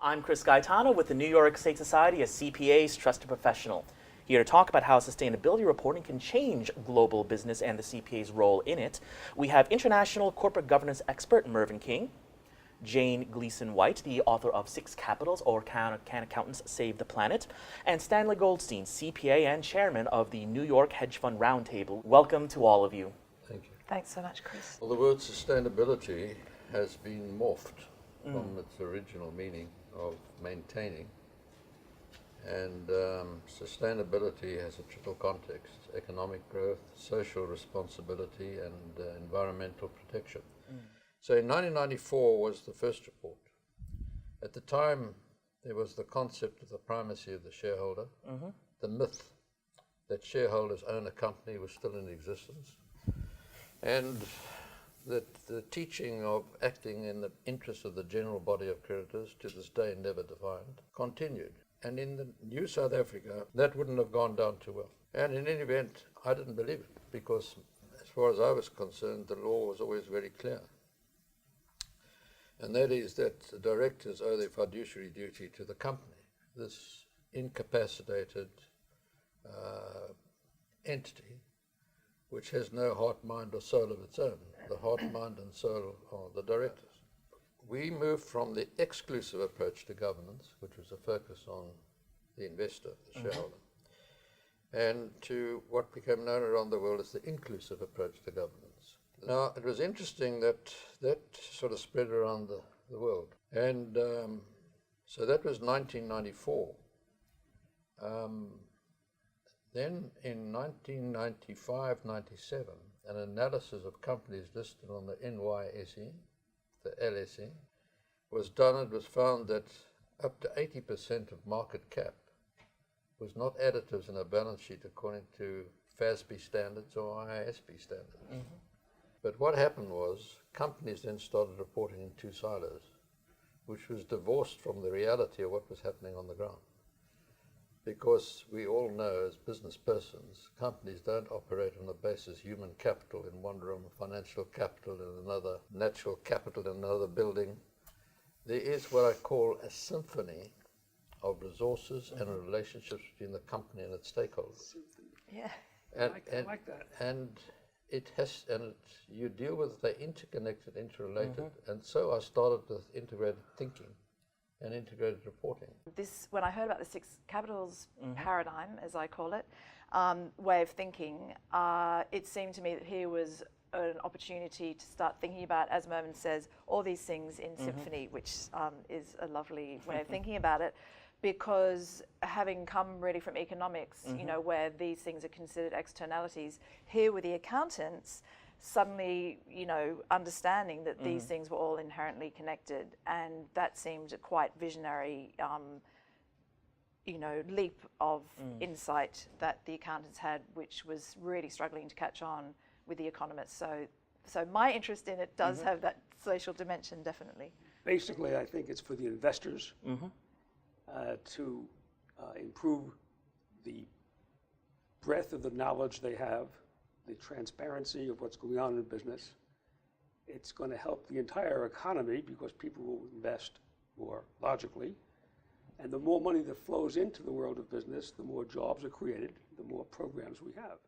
I'm Chris Gaetano with the New York State Society of CPAs Trusted Professional, here to talk about how sustainability reporting can change global business and the CPA's role in it. We have international corporate governance expert Mervyn King, Jane Gleeson-White, the author of Six Capitals, or Can Accountants Save the Planet, and Stanley Goldstein, CPA and chairman of the New York Hedge Fund Roundtable. Welcome to all of you. Thank you. Thanks so much, Chris. Well, the word sustainability has been morphed from its original meaning of maintaining, and sustainability has a triple context: economic growth, social responsibility, and environmental protection. So in 1994 was the first report. At the time, there was the concept of the primacy of the shareholder. The myth that shareholders own a company was still in existence, and that the teaching of acting in the interest of the general body of creditors, to this day never defined, continued. And in the new South Africa, that wouldn't have gone down too well. And in any event, I didn't believe it, because as far as I was concerned, the law was always very clear. And that is that the directors owe their fiduciary duty to the company. This incapacitated entity, which has no heart, mind, or soul of its own. The heart, mind, and soul are the directors. We moved from the exclusive approach to governance, which was a focus on the investor, the shareholder, and to what became known around the world as the inclusive approach to governance. Now, it was interesting that that sort of spread around the world. And so that was 1994. Then in 1995-97, an analysis of companies listed on the NYSE, the LSE, was done. It was found that up to 80% of market cap was not additives in a balance sheet according to FASB standards or IASB standards. But what happened was companies then started reporting in two silos, which was divorced from the reality of what was happening on the ground. Because we all know, as business persons, companies don't operate on the basis human capital in one room, financial capital in another, natural capital in another building. There is what I call a symphony of resources and relationships between the company and its stakeholders. Yeah. And, I like that. And it has, you deal with the interconnected, interrelated, and so I started with integrated thinking and integrated reporting. When I heard about the Six Capitals paradigm, as I call it, way of thinking, it seemed to me that here was an opportunity to start thinking about, as Mervyn says, all these things in symphony, which is a lovely way of thinking about it, because having come really from economics, you know, where these things are considered externalities, here with the accountants, suddenly, you know, understanding that these things were all inherently connected, and that seemed a quite visionary, you know, leap of insight that the accountants had, which was really struggling to catch on with the economists. So my interest in it does have that social dimension, definitely. Basically, I think it's for the investors to improve the breadth of the knowledge they have, the transparency of what's going on in business. It's going to help the entire economy because people will invest more logically. And the more money that flows into the world of business, the more jobs are created, the more programs we have.